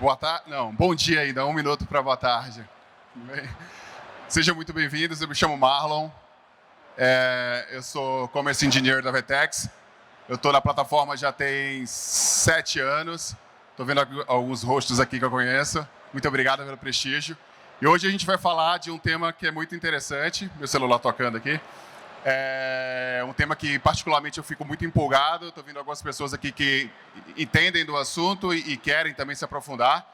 Boa tarde, não, bom dia ainda, 1 minuto para boa tarde. Sejam muito bem-vindos, eu me chamo Marlon, eu sou Commerce Engineer da Vetex, eu estou na plataforma já tem 7 anos, estou vendo alguns rostos aqui que eu conheço, muito obrigado pelo prestígio. E hoje a gente vai falar de um tema que é muito interessante, meu celular tocando aqui, é um tema que particularmente eu fico muito empolgado, estou vendo algumas pessoas aqui que entendem do assunto e querem também se aprofundar.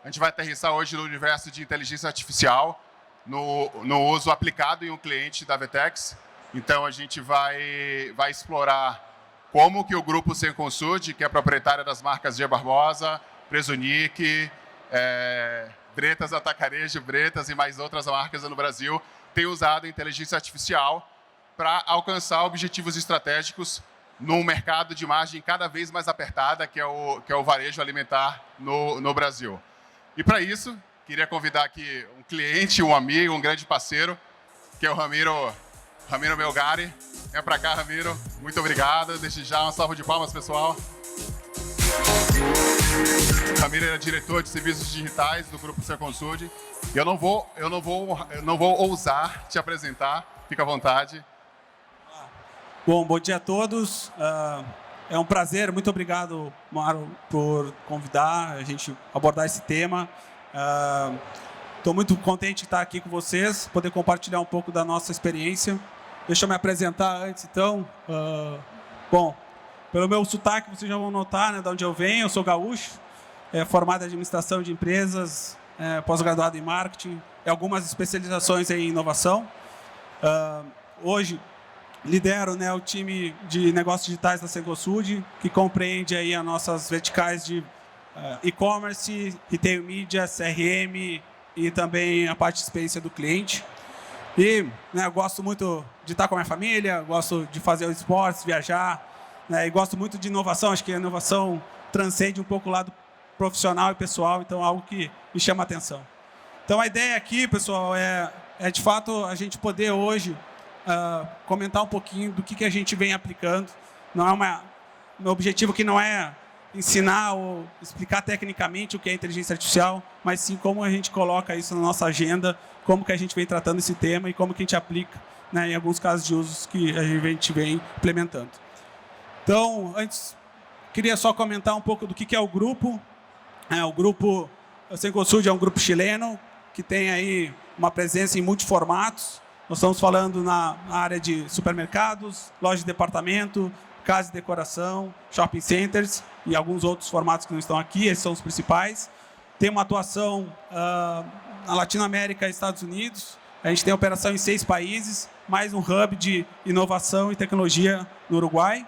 A gente vai aterrissar hoje no universo de inteligência artificial, no uso aplicado em um cliente da Vetex. Então a gente vai explorar como que o grupo Cencosud, que é proprietário das marcas G Barbosa, Presunic, Bretas Atacarejo, Bretas e mais outras marcas no Brasil, tem usado a inteligência artificial para alcançar objetivos estratégicos num mercado de margem cada vez mais apertada, que é o varejo alimentar no Brasil. E para isso, queria convidar aqui um cliente, um amigo, um grande parceiro, que é o Ramiro Melgari. Vem para cá, Ramiro. Muito obrigado. Desde já, uma salva de palmas, pessoal. Ramiro é diretor de serviços digitais do Grupo Cencosud. E eu não vou ousar te apresentar. Fica à vontade. Bom dia a todos. É um prazer, muito obrigado, Mauro, por convidar a gente a abordar esse tema. Estou muito contente de estar aqui com vocês, poder compartilhar um pouco da nossa experiência. Deixa eu me apresentar antes, então. Bom, pelo meu sotaque, vocês já vão notar, né, de onde eu venho. Eu sou gaúcho, formado em administração de empresas, pós-graduado em marketing e algumas especializações em inovação. Hoje, lidero, né, o time de negócios digitais da Cencosud, que compreende aí as nossas verticais de e-commerce, retail media, CRM e também a parte de experiência do cliente. E eu gosto muito de estar com a minha família, gosto de fazer o esportes, viajar, né, e gosto muito de inovação. Acho que a inovação transcende um pouco o lado profissional e pessoal, então é algo que me chama a atenção. Então a ideia aqui, pessoal, é de fato a gente poder hoje comentar um pouquinho do que a gente vem aplicando. Não é meu objetivo aqui não é ensinar ou explicar tecnicamente o que é inteligência artificial, mas sim como a gente coloca isso na nossa agenda, como que a gente vem tratando esse tema e como que a gente aplica, né, em alguns casos de usos que a gente vem implementando. Então, antes, queria só comentar um pouco do que é o grupo. O grupo Cencosud é um grupo chileno que tem aí uma presença em multiformatos. Nós estamos falando na área de supermercados, loja de departamento, casa de decoração, shopping centers e alguns outros formatos que não estão aqui, esses são os principais. Tem uma atuação na Latinoamérica e Estados Unidos. A gente tem operação em 6 países, mais um hub de inovação e tecnologia no Uruguai.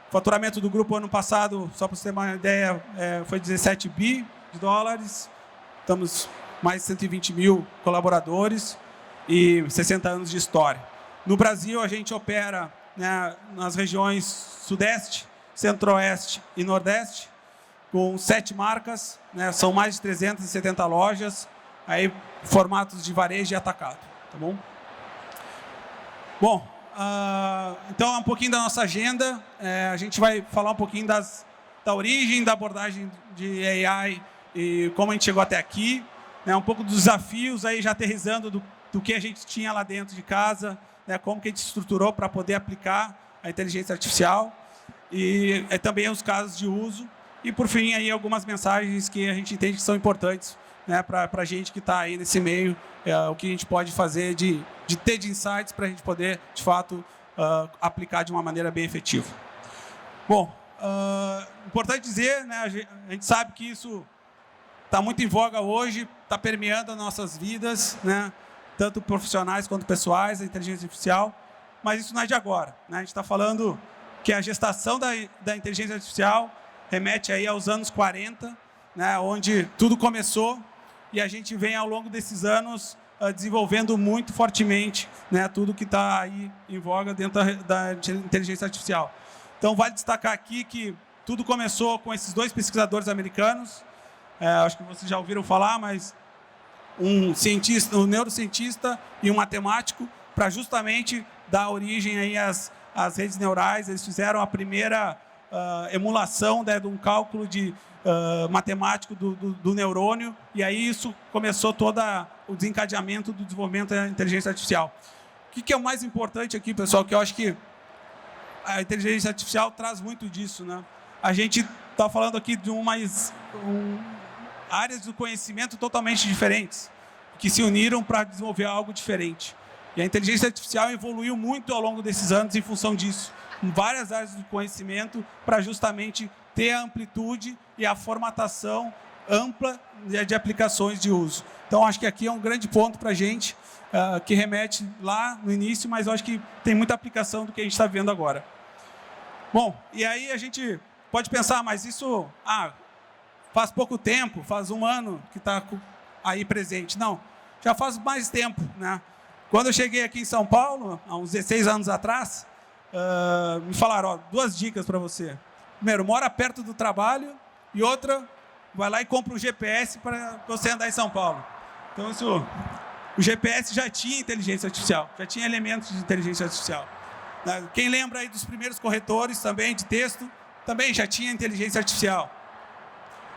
O faturamento do grupo ano passado, só para você ter uma ideia, foi 17 bi de dólares. Estamos mais de 120 mil colaboradores e 60 anos de história. No Brasil, a gente opera, né, nas regiões Sudeste, Centro-Oeste e Nordeste, com 7 marcas, né, são mais de 370 lojas, aí, formatos de varejo e atacado. Tá bom? Bom, então, um pouquinho da nossa agenda. A gente vai falar um pouquinho da origem, da abordagem de AI e como a gente chegou até aqui, né, um pouco dos desafios, aí já aterrissando do que a gente tinha lá dentro de casa, né, como que a gente estruturou para poder aplicar a inteligência artificial e também os casos de uso. E, por fim, aí, algumas mensagens que a gente entende que são importantes, né, para a gente que está aí nesse meio, o que a gente pode fazer de ter de insights para a gente poder, de fato, aplicar de uma maneira bem efetiva. Bom, importante dizer, né, a gente sabe que isso está muito em voga hoje, está permeando as nossas vidas, né, tanto profissionais quanto pessoais, a inteligência artificial, mas isso não é de agora, né? A gente está falando que a gestação da inteligência artificial remete aí aos anos 40, né, onde tudo começou e a gente vem ao longo desses anos desenvolvendo muito fortemente, né, tudo que está aí em voga dentro da inteligência artificial. Então, vale destacar aqui que tudo começou com esses 2 pesquisadores americanos, acho que vocês já ouviram falar, mas um neurocientista e um matemático, para justamente dar origem aí às redes neurais. Eles fizeram a primeira emulação, né, de um cálculo matemático do neurônio, e aí isso começou todo o desencadeamento do desenvolvimento da inteligência artificial. O que é o mais importante aqui, pessoal, que eu acho que a inteligência artificial traz muito disso, né? A gente está falando aqui de áreas do conhecimento totalmente diferentes, que se uniram para desenvolver algo diferente. E a inteligência artificial evoluiu muito ao longo desses anos em função disso, em várias áreas do conhecimento, para justamente ter a amplitude e a formatação ampla de aplicações de uso. Então, acho que aqui é um grande ponto para a gente, que remete lá no início, mas eu acho que tem muita aplicação do que a gente está vendo agora. Bom, e aí a gente pode pensar, mas isso faz pouco tempo, faz um ano que está aí presente. Não, já faz mais tempo, né? Quando eu cheguei aqui em São Paulo, há uns 16 anos atrás, me falaram, duas dicas para você. Primeiro, mora perto do trabalho, e outra, vai lá e compra um GPS para você andar em São Paulo. Então, o GPS já tinha inteligência artificial, já tinha elementos de inteligência artificial. Quem lembra aí dos primeiros corretores também de texto, também já tinha inteligência artificial.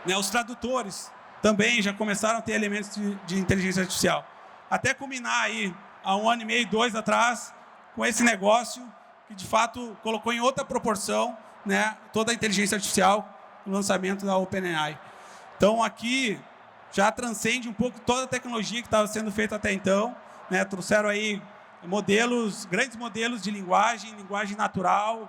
Os tradutores também já começaram a ter elementos de inteligência artificial. Até culminar aí, há 1 ano e meio, 2 atrás, com esse negócio que, de fato, colocou em outra proporção, né, toda a inteligência artificial no lançamento da OpenAI. Então, aqui já transcende um pouco toda a tecnologia que estava sendo feita até então, né, trouxeram aí grandes modelos de linguagem natural,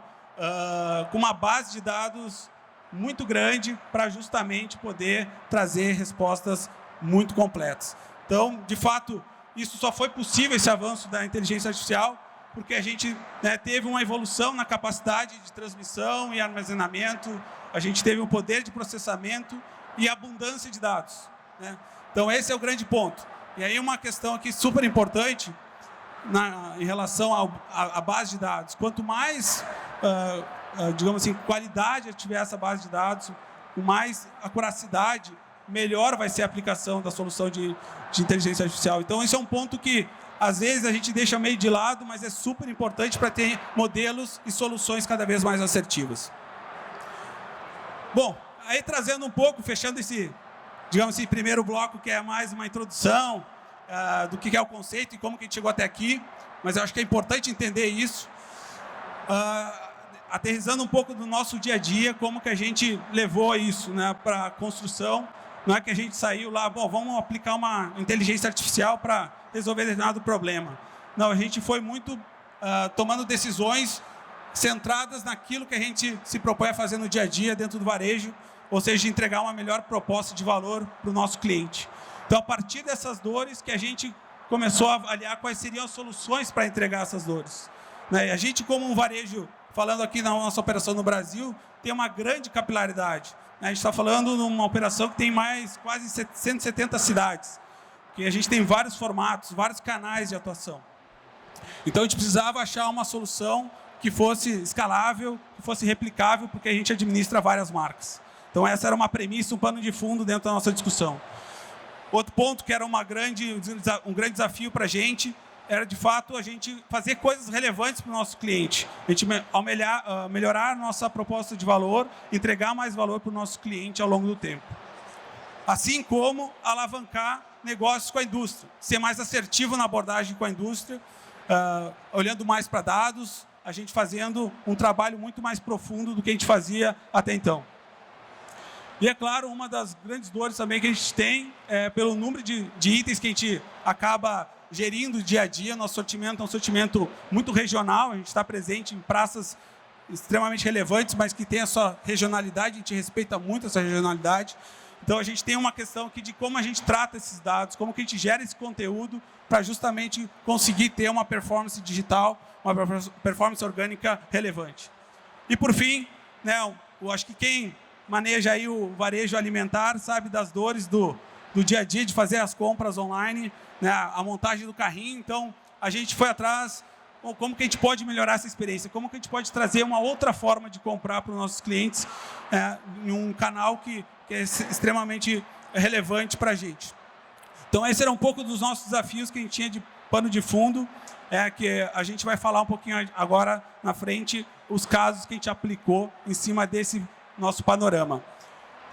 com uma base de dados muito grande para justamente poder trazer respostas muito completas. Então, de fato, isso só foi possível, esse avanço da inteligência artificial, porque a gente, né, teve uma evolução na capacidade de transmissão e armazenamento, a gente teve um poder de processamento e abundância de dados, né? Então, esse é o grande ponto. E aí uma questão aqui super importante em relação à base de dados. Quanto mais, digamos assim, qualidade tiver essa base de dados, com mais acuracidade, melhor vai ser a aplicação da solução de inteligência artificial. Então, esse é um ponto que, às vezes, a gente deixa meio de lado, mas é super importante para ter modelos e soluções cada vez mais assertivas. Bom, aí trazendo um pouco, fechando esse, digamos assim, primeiro bloco, que é mais uma introdução do que é o conceito e como que a gente chegou até aqui, mas eu acho que é importante entender isso. Aterrissando um pouco do nosso dia a dia, como que a gente levou isso, né, para a construção. Não é que a gente saiu lá, bom, vamos aplicar uma inteligência artificial para resolver determinado problema. Não, a gente foi muito tomando decisões centradas naquilo que a gente se propõe a fazer no dia a dia dentro do varejo, ou seja, de entregar uma melhor proposta de valor para o nosso cliente. Então, a partir dessas dores que a gente começou a avaliar quais seriam as soluções para entregar essas dores. A gente, como um varejo, falando aqui na nossa operação no Brasil, tem uma grande capilaridade. A gente está falando numa operação que tem mais quase 170 cidades, que a gente tem vários formatos, vários canais de atuação. Então, a gente precisava achar uma solução que fosse escalável, que fosse replicável, porque a gente administra várias marcas. Então, essa era uma premissa, um pano de fundo dentro da nossa discussão. Outro ponto que era um grande desafio para a gente era, de fato, a gente fazer coisas relevantes para o nosso cliente. A gente melhorar a nossa proposta de valor, entregar mais valor para o nosso cliente ao longo do tempo. Assim como alavancar negócios com a indústria, ser mais assertivo na abordagem com a indústria, olhando mais para dados, a gente fazendo um trabalho muito mais profundo do que a gente fazia até então. E, é claro, uma das grandes dores também que a gente tem é pelo número de itens que a gente acaba gerindo dia a dia. Nosso sortimento é um sortimento muito regional, a gente está presente em praças extremamente relevantes, mas que tem a sua regionalidade, a gente respeita muito essa regionalidade. Então, a gente tem uma questão aqui de como a gente trata esses dados, como que a gente gera esse conteúdo para justamente conseguir ter uma performance digital, uma performance orgânica relevante. E, por fim, né, eu acho que quem maneja aí o varejo alimentar sabe das dores do dia a dia de fazer as compras online, né, a montagem do carrinho. Então, a gente foi atrás, como que a gente pode melhorar essa experiência, como que a gente pode trazer uma outra forma de comprar para os nossos clientes em um canal que é extremamente relevante para a gente. Então, esse era um pouco dos nossos desafios que a gente tinha pano de fundo é que a gente vai falar um pouquinho agora na frente os casos que a gente aplicou em cima desse nosso panorama.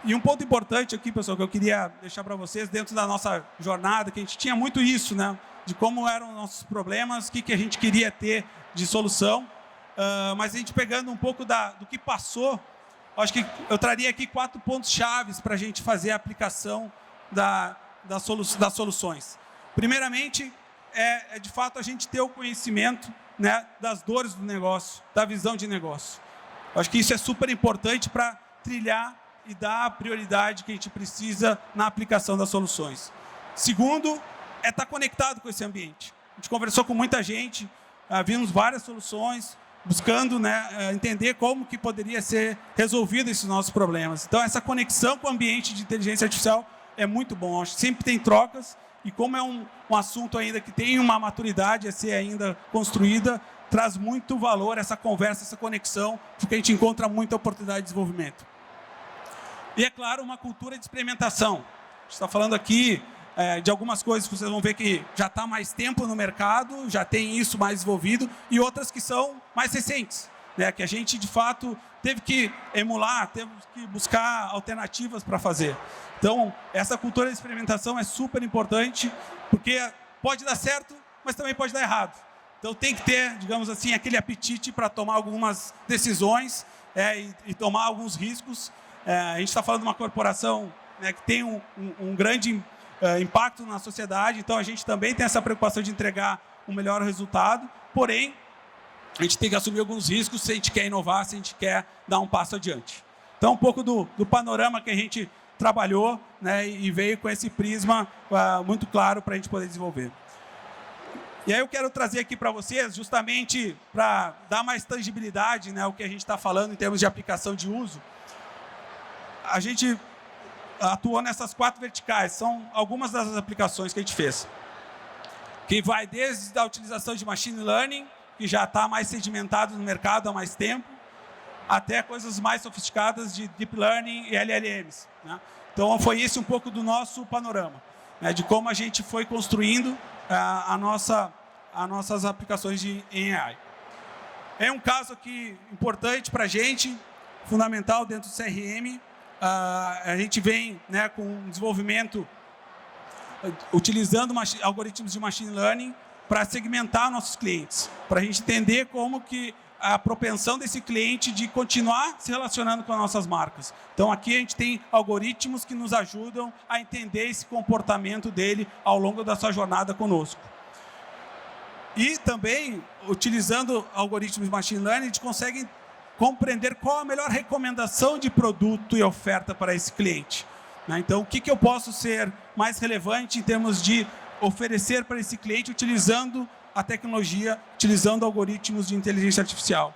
E um ponto importante aqui, pessoal, que eu queria deixar para vocês, dentro da nossa jornada, que a gente tinha muito isso, né? De como eram os nossos problemas, o que a gente queria ter de solução. Mas a gente pegando um pouco do que passou, acho que eu traria aqui 4 pontos chaves para a gente fazer a aplicação das soluções. Primeiramente, de fato a gente ter o conhecimento, né, das dores do negócio, da visão de negócio. Acho que isso é super importante para trilhar e dar a prioridade que a gente precisa na aplicação das soluções. Segundo, estar conectado com esse ambiente. A gente conversou com muita gente, vimos várias soluções, buscando, né, entender como que poderia ser resolvido esses nossos problemas. Então, essa conexão com o ambiente de inteligência artificial é muito bom. Acho que sempre tem trocas, e como é um assunto ainda que tem uma maturidade a ser ainda construída, traz muito valor essa conversa, essa conexão, porque a gente encontra muita oportunidade de desenvolvimento. E, é claro, uma cultura de experimentação. A gente está falando aqui de algumas coisas que vocês vão ver que já está mais tempo no mercado, já tem isso mais desenvolvido, e outras que são mais recentes, né, que a gente, de fato, teve que emular, teve que buscar alternativas para fazer. Então, essa cultura de experimentação é super importante, porque pode dar certo, mas também pode dar errado. Então, tem que ter, digamos assim, aquele apetite para tomar algumas decisões e tomar alguns riscos. A gente está falando de uma corporação, né, que tem um grande impacto na sociedade, então a gente também tem essa preocupação de entregar um melhor resultado, porém, a gente tem que assumir alguns riscos se a gente quer inovar, se a gente quer dar um passo adiante. Então, um pouco do panorama que a gente trabalhou, né, e veio com esse prisma muito claro para a gente poder desenvolver. E aí eu quero trazer aqui para vocês, justamente para dar mais tangibilidade, né, ao que a gente está falando em termos de aplicação de uso. A gente atuou nessas 4 verticais, são algumas das aplicações que a gente fez. Que vai desde a utilização de machine learning, que já está mais sedimentado no mercado há mais tempo, até coisas mais sofisticadas de deep learning e LLMs, né? Então, foi esse um pouco do nosso panorama, né, de como a gente foi construindo as nossas aplicações em AI. É um caso aqui importante para a gente, fundamental dentro do CRM. A gente vem, né, com um desenvolvimento utilizando algoritmos de machine learning para segmentar nossos clientes, para a gente entender como que a propensão desse cliente de continuar se relacionando com as nossas marcas. Então, aqui a gente tem algoritmos que nos ajudam a entender esse comportamento dele ao longo da sua jornada conosco. E também, utilizando algoritmos de machine learning, a gente consegue compreender qual a melhor recomendação de produto e oferta para esse cliente, né? Então, o que eu posso ser mais relevante em termos de oferecer para esse cliente utilizando a tecnologia, utilizando algoritmos de inteligência artificial.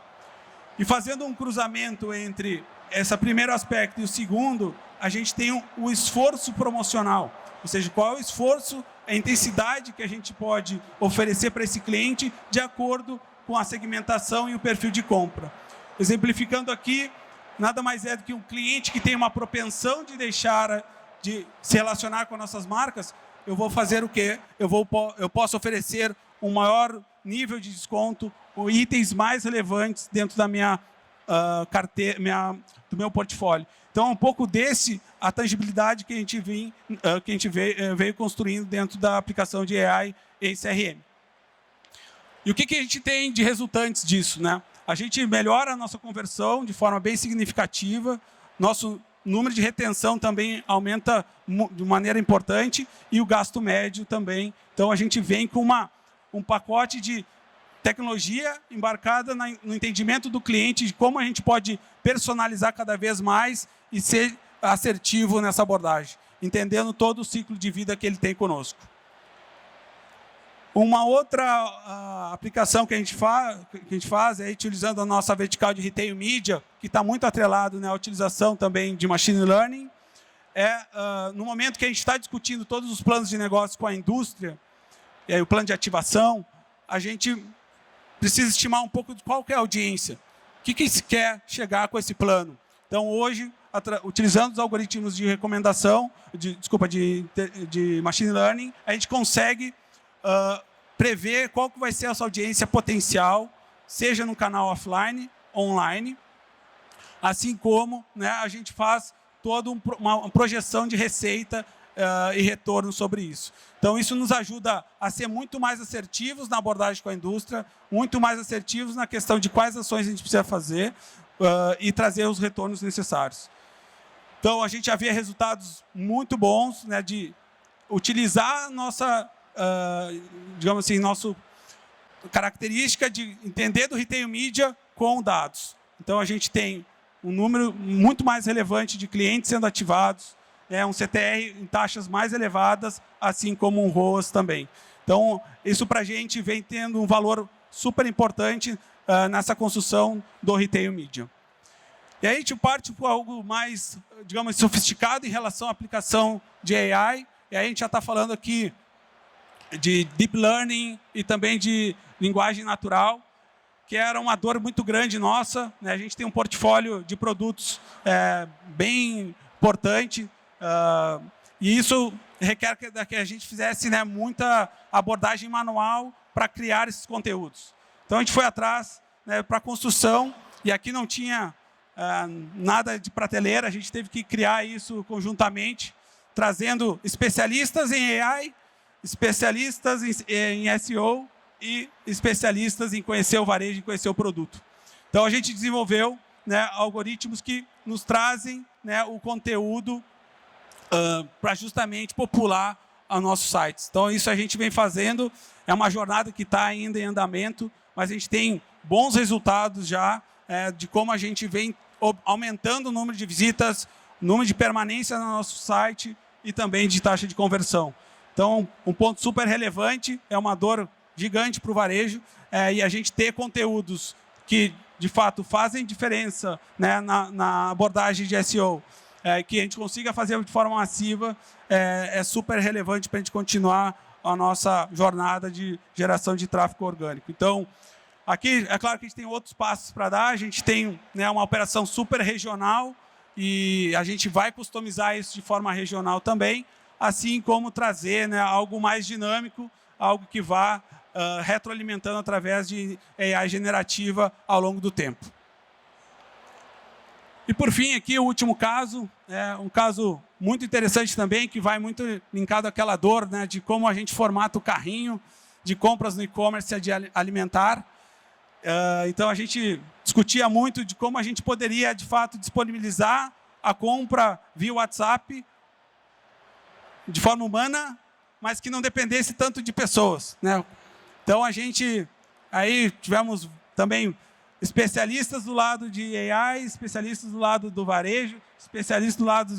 E fazendo um cruzamento entre esse primeiro aspecto e o segundo, a gente tem o esforço promocional, ou seja, qual é o esforço, a intensidade que a gente pode oferecer para esse cliente de acordo com a segmentação e o perfil de compra. Exemplificando aqui, nada mais é do que um cliente que tem uma propensão de deixar de se relacionar com as nossas marcas, eu vou fazer o quê? Eu posso oferecer um maior nível de desconto, ou itens mais relevantes dentro da minha carteira, do meu portfólio. Então, é um pouco a tangibilidade que a gente veio construindo dentro da aplicação de AI em CRM. E o que a gente tem de resultantes disso, né? A gente melhora a nossa conversão de forma bem significativa, nosso número de retenção também aumenta de maneira importante e o gasto médio também. Então, a gente vem com um pacote de tecnologia embarcada no entendimento do cliente, de como a gente pode personalizar cada vez mais e ser assertivo nessa abordagem, entendendo todo o ciclo de vida que ele tem conosco. Uma outra aplicação que a gente faz é utilizando a nossa vertical de retail media, que está muito atrelado, né, à utilização também de machine learning. No momento que a gente está discutindo todos os planos de negócio com a indústria, o plano de ativação, a gente precisa estimar um pouco de qual que é a audiência. O que se quer chegar com esse plano? Então, hoje, utilizando os algoritmos de recomendação, de machine learning, a gente consegue prever qual que vai ser a sua audiência potencial, seja no canal offline, online, assim como, né, a gente faz toda uma projeção de receita e retorno sobre isso. Então, isso nos ajuda a ser muito mais assertivos na abordagem com a indústria, muito mais assertivos na questão de quais ações a gente precisa fazer e trazer os retornos necessários. Então, a gente já vê resultados muito bons, né, de utilizar a nossa, digamos assim, nossa característica de entender do retail media com dados. Então, a gente tem um número muito mais relevante de clientes sendo ativados, um CTR em taxas mais elevadas, assim como um ROAS também. Então, isso para a gente vem tendo um valor super importante nessa construção do retail media. E aí a gente parte para algo mais, digamos, sofisticado em relação à aplicação de AI. E aí a gente já está falando aqui de deep learning e também de linguagem natural, que era uma dor muito grande nossa, né? A gente tem um portfólio de produtos bem importante, e isso requer que a gente fizesse, né, muita abordagem manual para criar esses conteúdos. Então, a gente foi atrás, né, para a construção, e aqui não tinha nada de prateleira, a gente teve que criar isso conjuntamente, trazendo especialistas em AI, especialistas em SEO e especialistas em conhecer o varejo e conhecer o produto. Então, a gente desenvolveu, né, algoritmos que nos trazem, né, o conteúdo para justamente popular aos nossos sites. Então, isso a gente vem fazendo, é uma jornada que está ainda em andamento, mas a gente tem bons resultados já de como a gente vem aumentando o número de visitas, o número de permanência no nosso site e também de taxa de conversão. Então, um ponto super relevante, é uma dor gigante para o varejo, e a gente ter conteúdos que, de fato, fazem diferença, né, na abordagem de SEO, que a gente consiga fazer de forma massiva, é super relevante para a gente continuar a nossa jornada de geração de tráfego orgânico. Então, aqui, é claro que a gente tem outros passos para dar, a gente tem, né, uma operação super regional e a gente vai customizar isso de forma regional também, assim como trazer, né, algo mais dinâmico, algo que vá retroalimentando através de AI generativa ao longo do tempo. E, por fim, aqui o último caso, um caso muito interessante também, que vai muito linkado àquela dor, né, de como a gente formata o carrinho de compras no e-commerce de alimentar. Então, a gente discutia muito de como a gente poderia, de fato, disponibilizar a compra via WhatsApp de forma humana, mas que não dependesse tanto de pessoas, né? Então, a gente aí tivemos também especialistas do lado de AI, especialistas do lado do varejo, especialistas do lado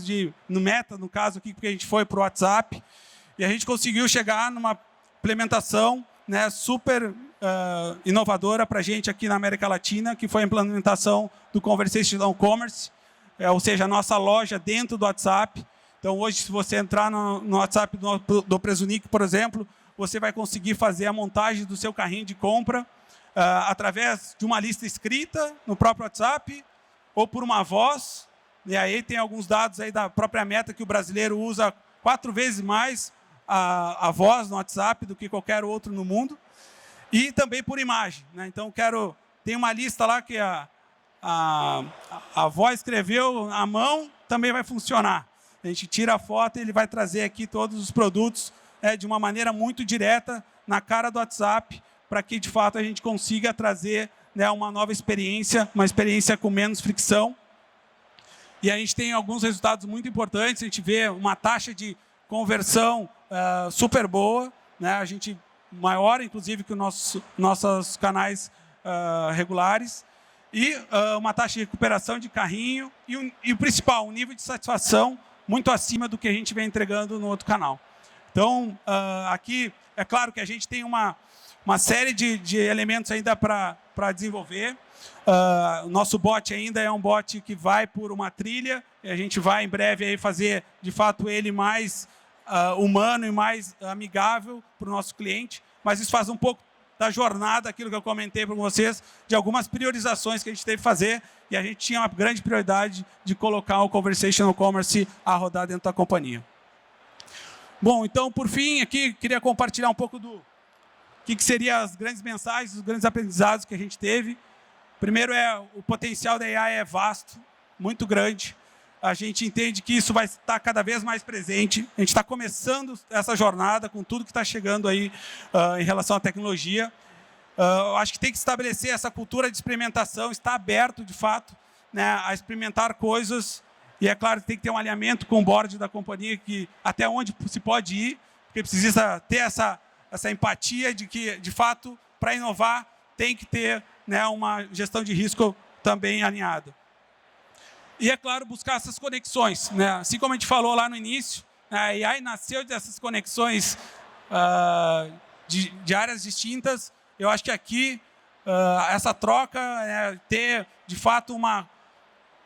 no Meta, no caso aqui, porque a gente foi para o WhatsApp, e a gente conseguiu chegar numa implementação, né, super inovadora para a gente aqui na América Latina, que foi a implementação do Conversational Commerce, ou seja, a nossa loja dentro do WhatsApp. Então, hoje, se você entrar no WhatsApp do Presunic, por exemplo, você vai conseguir fazer a montagem do seu carrinho de compra através de uma lista escrita no próprio WhatsApp ou por uma voz. E aí tem alguns dados aí da própria Meta que o brasileiro usa 4 vezes mais a voz no WhatsApp do que qualquer outro no mundo. E também por imagem, né? Então, tem uma lista lá que a avó escreveu à mão, também vai funcionar. A gente tira a foto e ele vai trazer aqui todos os produtos de uma maneira muito direta na cara do WhatsApp, para que, de fato, a gente consiga trazer, né, uma nova experiência, uma experiência com menos fricção. E a gente tem alguns resultados muito importantes. A gente vê uma taxa de conversão super boa, né? A gente maior, inclusive, que os nossos canais regulares. E uma taxa de recuperação de carrinho. E o principal, um nível de satisfação muito acima do que a gente vem entregando no outro canal. Então, aqui, é claro que a gente tem uma série de elementos ainda para desenvolver. O nosso bot ainda é um bot que vai por uma trilha, e a gente vai, em breve, aí fazer, de fato, ele mais humano e mais amigável para o nosso cliente. Mas isso faz um pouco da jornada, aquilo que eu comentei para vocês, de algumas priorizações que a gente teve que fazer, e a gente tinha uma grande prioridade de colocar o Conversational Commerce a rodar dentro da companhia. Bom, então, por fim, aqui, queria compartilhar um pouco do que seriam as grandes mensagens, os grandes aprendizados que a gente teve. Primeiro o potencial da AI é vasto, muito grande. A gente entende que isso vai estar cada vez mais presente. A gente está começando essa jornada com tudo que está chegando aí em relação à tecnologia. Eu acho que tem que estabelecer essa cultura de experimentação, estar aberto, de fato, né, a experimentar coisas. E é claro que tem que ter um alinhamento com o board da companhia, que até onde se pode ir, porque precisa ter essa empatia de que, de fato, para inovar, tem que ter, né, uma gestão de risco também alinhada. E, é claro, buscar essas conexões, né? Assim como a gente falou lá no início, a AI nasceu dessas conexões de áreas distintas. Eu acho que aqui, essa troca, ter, de fato, uma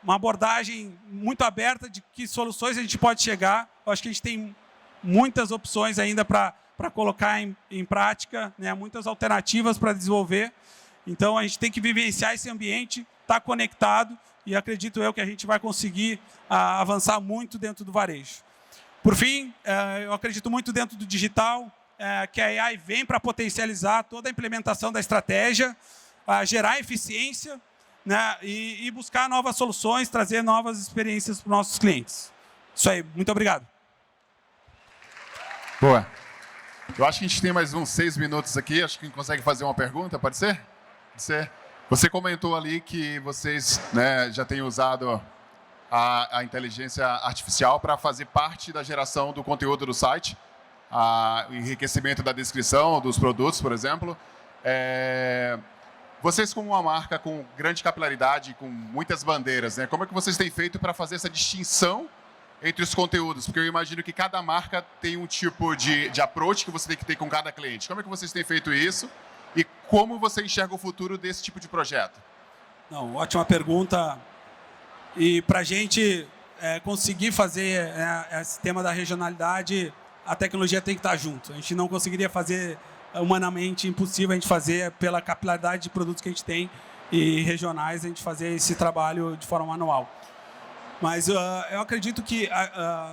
abordagem muito aberta de que soluções a gente pode chegar. Eu acho que a gente tem muitas opções ainda para colocar em prática, né? Muitas alternativas para desenvolver. Então, a gente tem que vivenciar esse ambiente, estar conectado, e acredito eu que a gente vai conseguir avançar muito dentro do varejo. Por fim, eu acredito muito dentro do digital, que a AI vem para potencializar toda a implementação da estratégia, gerar eficiência, né, e buscar novas soluções, trazer novas experiências para os nossos clientes. Isso aí, muito obrigado. Boa. Eu acho que a gente tem mais uns 6 minutos aqui, acho que a gente consegue fazer uma pergunta, pode ser? Pode ser? Você comentou ali que vocês, né, já têm usado a inteligência artificial para fazer parte da geração do conteúdo do site, o enriquecimento da descrição dos produtos, por exemplo. Vocês, como uma marca com grande capilaridade, com muitas bandeiras, né, como é que vocês têm feito para fazer essa distinção entre os conteúdos? Porque eu imagino que cada marca tem um tipo de approach que você tem que ter com cada cliente. Como é que vocês têm feito isso? E como você enxerga o futuro desse tipo de projeto? Não, ótima pergunta. E para a gente conseguir fazer esse tema da regionalidade, a tecnologia tem que estar junto. A gente não conseguiria fazer humanamente, impossível a gente fazer pela capilaridade de produtos que a gente tem e regionais, a gente fazer esse trabalho de forma manual. Mas eu acredito que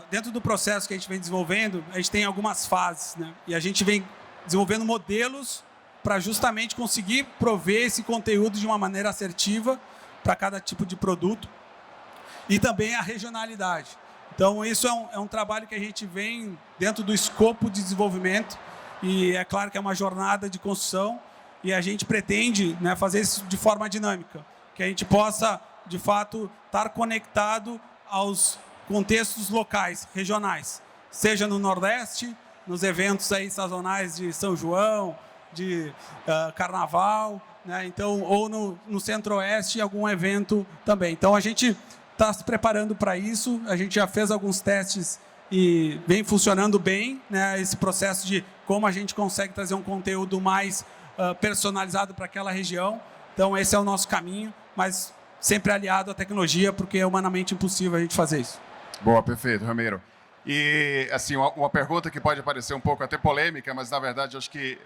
dentro do processo que a gente vem desenvolvendo, a gente tem algumas fases, né? E a gente vem desenvolvendo modelos para justamente conseguir prover esse conteúdo de uma maneira assertiva para cada tipo de produto e também a regionalidade. Então, isso é um trabalho que a gente vem dentro do escopo de desenvolvimento e é claro que é uma jornada de construção e a gente pretende, né, fazer isso de forma dinâmica, que a gente possa, de fato, estar conectado aos contextos locais, regionais, seja no Nordeste, nos eventos aí sazonais de São João, de Carnaval, né? Então, ou no Centro-Oeste, algum evento também. Então, a gente está se preparando para isso, a gente já fez alguns testes e vem funcionando bem, né, esse processo de como a gente consegue trazer um conteúdo mais personalizado para aquela região. Então, esse é o nosso caminho, mas sempre aliado à tecnologia, porque é humanamente impossível a gente fazer isso. Boa, perfeito, Ramiro. E, assim, uma pergunta que pode parecer um pouco até polêmica, mas, na verdade, eu acho que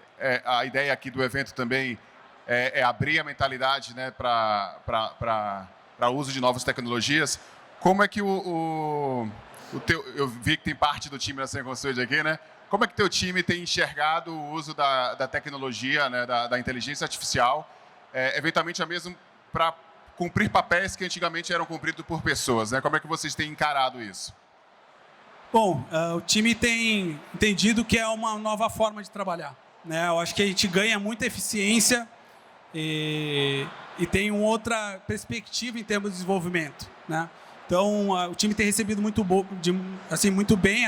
a ideia aqui do evento também é abrir a mentalidade, né, para o uso de novas tecnologias. Como é que eu vi que tem parte do time da Cencosud aqui, né? Como é que teu time tem enxergado o uso da tecnologia, né, da inteligência artificial, eventualmente mesmo para cumprir papéis que antigamente eram cumpridos por pessoas, né? Como é que vocês têm encarado isso? Bom, o time tem entendido que é uma nova forma de trabalhar, né? Eu acho que a gente ganha muita eficiência e tem uma outra perspectiva em termos de desenvolvimento, né? Então, o time tem recebido muito bem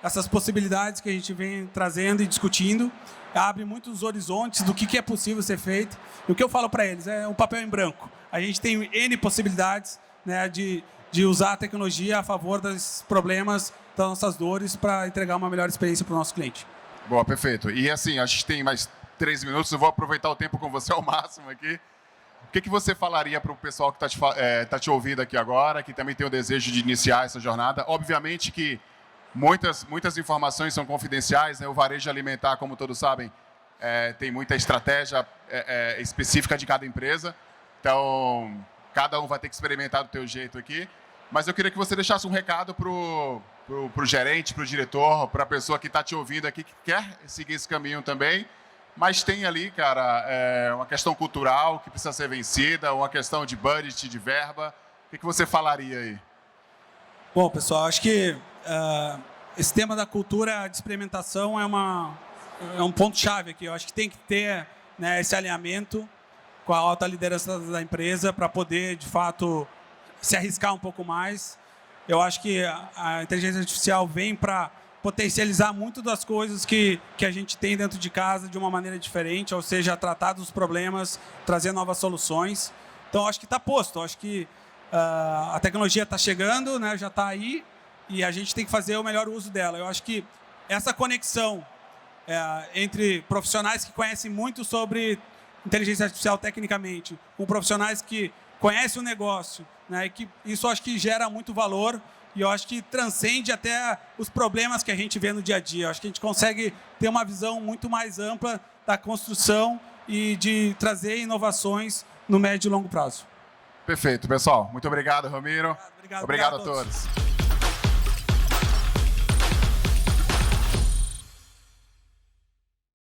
essas possibilidades que a gente vem trazendo e discutindo. Abre muitos horizontes do que é possível ser feito. E o que eu falo para eles é um papel em branco. A gente tem N possibilidades, né, de usar a tecnologia a favor dos problemas, das nossas dores, para entregar uma melhor experiência para o nosso cliente. Boa, perfeito. E assim, a gente tem mais 3 minutos, eu vou aproveitar o tempo com você ao máximo aqui. O que você falaria para o pessoal que está te ouvindo aqui agora, que também tem o desejo de iniciar essa jornada? Obviamente que muitas informações são confidenciais, né? O varejo alimentar, como todos sabem, tem muita estratégia específica de cada empresa. Então, cada um vai ter que experimentar do teu jeito aqui. Mas eu queria que você deixasse um recado para o gerente, para o diretor, para a pessoa que está te ouvindo aqui, que quer seguir esse caminho também. mas tem ali, cara, uma questão cultural que precisa ser vencida, uma questão de budget, de verba. O que você falaria aí? Bom, pessoal, acho que esse tema da cultura de experimentação é um ponto-chave aqui. Eu acho que tem que ter, né, esse alinhamento com a alta liderança da empresa para poder, de fato, se arriscar um pouco mais. Eu acho que a inteligência artificial vem para potencializar muito das coisas que a gente tem dentro de casa de uma maneira diferente, ou seja, tratar dos problemas, trazer novas soluções. Então, acho que está posto. Acho que a tecnologia está chegando, né, já está aí, e a gente tem que fazer o melhor uso dela. Eu acho que essa conexão entre profissionais que conhecem muito sobre inteligência artificial tecnicamente, com profissionais que conhecem o negócio, né, e que isso acho que gera muito valor, e eu acho que transcende até os problemas que a gente vê no dia a dia. Eu acho que a gente consegue ter uma visão muito mais ampla da construção e de trazer inovações no médio e longo prazo. Perfeito, pessoal. Muito obrigado, Ramiro. Obrigado Obrigado a todos.